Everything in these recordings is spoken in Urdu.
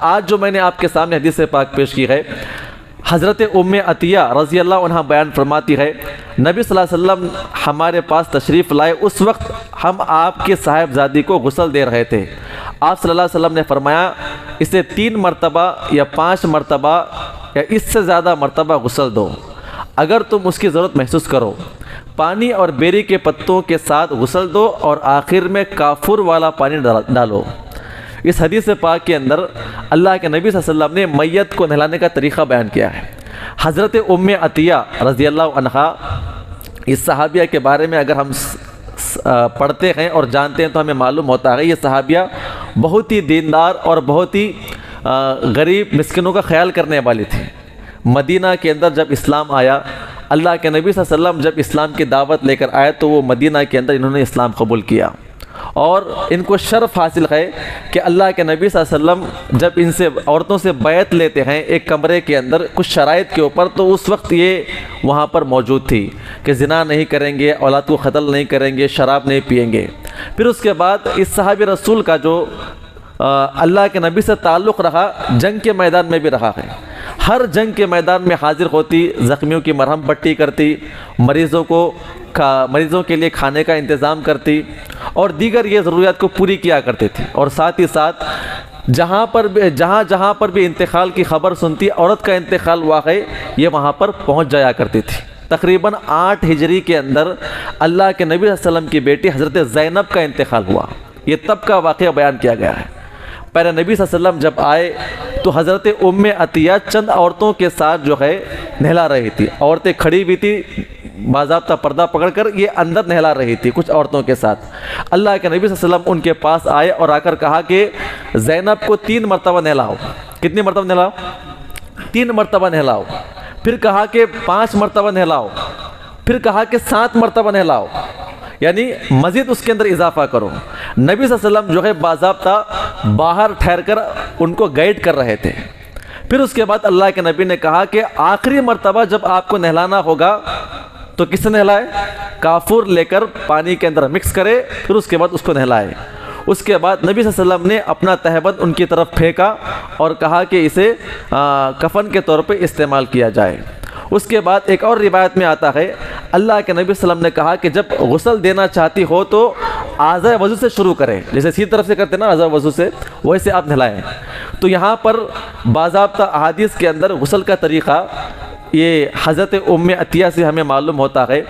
آج جو میں نے آپ کے سامنے حدیث پاک پیش کی ہے، حضرت ام عطیہ رضی اللہ عنہ بیان فرماتی ہے، نبی صلی اللہ علیہ وسلم ہمارے پاس تشریف لائے، اس وقت ہم آپ کے صاحبزادی کو غسل دے رہے تھے۔ آپ صلی اللہ علیہ وسلم نے فرمایا اسے 3 مرتبہ یا 5 مرتبہ یا اس سے زیادہ مرتبہ غسل دو، اگر تم اس کی ضرورت محسوس کرو۔ پانی اور بیری کے پتوں کے ساتھ غسل دو اور آخر میں کافور والا پانی ڈالو۔ اس حدیث پاک کے اندر اللہ کے نبی صلی اللہ علیہ وسلم نے میت کو نہلانے کا طریقہ بیان کیا ہے۔ حضرت ام عطیہ رضی اللہ عنہا، اس صحابیہ کے بارے میں اگر ہم پڑھتے ہیں اور جانتے ہیں تو ہمیں معلوم ہوتا ہے یہ صحابیہ بہت ہی دیندار اور بہت ہی غریب مسکینوں کا خیال کرنے والی تھی۔ مدینہ کے اندر جب اسلام آیا، اللہ کے نبی صلی اللہ علیہ وسلم جب اسلام کی دعوت لے کر آئے تو وہ مدینہ کے اندر انہوں نے اسلام قبول کیا، اور ان کو شرف حاصل ہے کہ اللہ کے نبی صلی اللہ علیہ وسلم جب ان سے عورتوں سے بیعت لیتے ہیں ایک کمرے کے اندر کچھ شرائط کے اوپر، تو اس وقت یہ وہاں پر موجود تھی کہ زنا نہیں کریں گے، اولاد کو قتل نہیں کریں گے، شراب نہیں پئیں گے۔ پھر اس کے بعد اس صحابی رسول کا جو اللہ کے نبی سے تعلق رہا، جنگ کے میدان میں بھی رہا ہے۔ ہر جنگ کے میدان میں حاضر ہوتی، زخمیوں کی مرہم پٹی کرتی، مریضوں کے لیے کھانے کا انتظام کرتی اور دیگر یہ ضروریات کو پوری کیا کرتی تھی، اور ساتھ ہی ساتھ جہاں پر بھی انتقال کی خبر سنتی، عورت کا انتقال ہوا ہے، یہ وہاں پر پہنچ جایا کرتی تھی۔ تقریباً 8 ہجری کے اندر اللہ کے نبی صلی اللہ علیہ وسلم کی بیٹی حضرت زینب کا انتقال ہوا۔ یہ تب کا واقعہ بیان کیا گیا ہے۔ پہلے نبی صلی اللہ علیہ وسلم جب آئے تو حضرت ام عطیہ چند عورتوں کے ساتھ جو ہے نہلا رہی تھی، عورتیں کھڑی بھی تھی باضابطہ پردہ پکڑ کر، یہ اندر نہلا رہی تھی کچھ عورتوں کے ساتھ۔ اللہ کے نبی صلی اللہ علیہ وسلم ان کے پاس آئے اور آ کر کہا کہ زینب کو 3 مرتبہ نہلاؤ۔ کتنی مرتبہ نہلاؤ؟ 3 مرتبہ نہلاؤ۔ پھر کہا کہ 5 مرتبہ نہلاؤ، پھر کہا کہ 7 مرتبہ نہلاؤ، یعنی مزید اس کے اندر اضافہ کرو۔ نبی صلی اللہ علیہ وسلم جو ہے باضابطہ باہر ٹھہر کر ان کو گائیڈ کر رہے تھے۔ پھر اس کے بعد اللہ کے نبی نے کہا کہ آخری مرتبہ جب آپ کو نہلانا ہوگا تو کس سے نہلائے؟ کافور لے کر پانی کے اندر مکس کرے، پھر اس کے بعد اس کو نہلائے۔ اس کے بعد نبی صلی اللہ علیہ وسلم نے اپنا تہبند ان کی طرف پھینکا اور کہا کہ اسے کفن کے طور پہ استعمال کیا جائے۔ اس کے بعد ایک اور روایت میں آتا ہے اللہ کے نبی صلی اللہ علیہ وسلم نے کہا کہ جب غسل دینا چاہتی ہو تو اعضاء وضو سے شروع کریں، جیسے سیدھی طرف سے کرتے نا اعضاء وضو سے، ویسے آپ نہلائیں۔ تو یہاں پر باضابطہ احادیث کے اندر غسل کا طریقہ یہ حضرت ام عطیہ سے ہمیں معلوم ہوتا ہے۔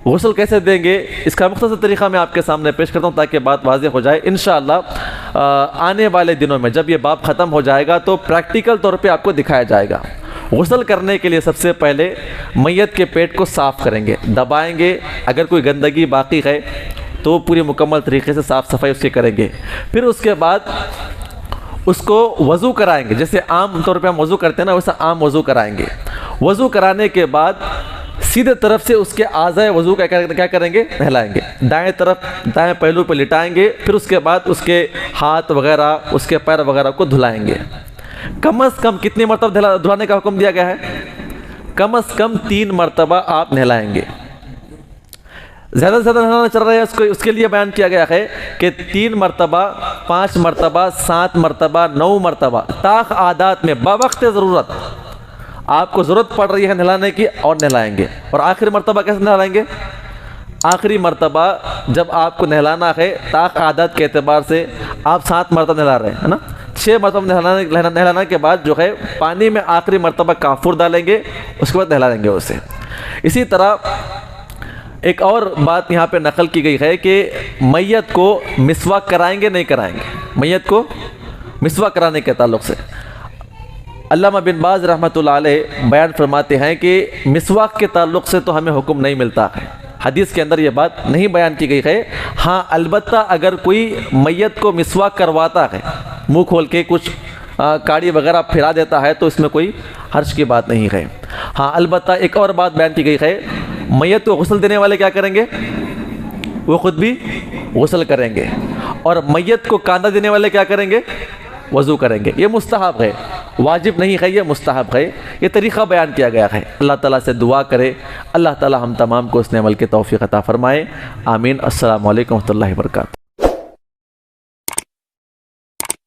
غسل کیسے دیں گے اس کا مختصر طریقہ میں آپ کے سامنے پیش کرتا ہوں تاکہ بات واضح ہو جائے۔ انشاءاللہ آنے والے دنوں میں جب یہ باب ختم ہو جائے گا تو پریکٹیکل طور پہ آپ کو دکھایا جائے گا۔ غسل کرنے کے لیے سب سے پہلے میت کے پیٹ کو صاف کریں گے، دبائیں گے، اگر کوئی گندگی باقی ہے تو پوری مکمل طریقے سے صاف صفائی اس کی کریں گے۔ پھر اس کے بعد اس کو وضو کرائیں گے، جیسے عام طور پہ ہم وضو کرتے ہیں نا ویسا عام وضو کرائیں گے۔ وضو کرانے کے بعد سیدھے طرف سے اس کے اعضاء وضو کا کیا کریں گے؟ نہلائیں گے۔ دائیں پہلو پہ لٹائیں گے، پھر اس کے بعد اس کے ہاتھ وغیرہ اس کے پیر وغیرہ کو دھلائیں گے۔ کم از کم کتنی مرتبہ دھلانے کا حکم دیا گیا ہے؟ کم از کم 3 مرتبہ آپ نہلائیں گے۔ زیادہ سے زیادہ نہلانا چل رہا ہے اس کے لیے بیان کیا گیا ہے کہ 3 مرتبہ، 5 مرتبہ، 7 مرتبہ، 9 مرتبہ طاق عادات میں بوقت ضرورت آپ کو ضرورت پڑ رہی ہے نہلانے کی اور نہلائیں گے۔ اور آخری مرتبہ کیسے نہلائیں گے؟ آخری مرتبہ جب آپ کو نہلانا ہے طاق عادات کے اعتبار سے آپ 7 مرتبہ نہلا رہے ہیں نا، 6 مرتبہ نہلانے کے بعد جو ہے پانی میں آخری مرتبہ کافور ڈالیں گے، اس کے بعد نہلائیں گے اسے۔ اسی طرح ایک اور بات یہاں پہ نقل کی گئی ہے کہ میت کو مسواک کرائیں گے نہیں کرائیں گے؟ میت کو مسواک کرانے کے تعلق سے علامہ بن باز رحمۃ اللہ علیہ بیان فرماتے ہیں کہ مسواک کے تعلق سے تو ہمیں حکم نہیں ملتا ہے، حدیث کے اندر یہ بات نہیں بیان کی گئی ہے۔ ہاں البتہ اگر کوئی میت کو مسواک کرواتا ہے، منہ کھول کے کچھ کاڑی وغیرہ پھرا دیتا ہے تو اس میں کوئی حرج کی بات نہیں ہے۔ ہاں البتہ ایک اور بات بیان کی گئی ہے، میت کو غسل دینے والے کیا کریں گے؟ وہ خود بھی غسل کریں گے، اور میت کو کاندھا دینے والے کیا کریں گے؟ وضو کریں گے۔ یہ مستحب ہے، واجب نہیں ہے، یہ مستحب ہے، یہ طریقہ بیان کیا گیا ہے۔ اللہ تعالیٰ سے دعا کرے اللہ تعالیٰ ہم تمام کو اس نے عمل کی توفیق عطا فرمائے، آمین۔ السلام علیکم ورحمۃ اللہ وبرکاتہ۔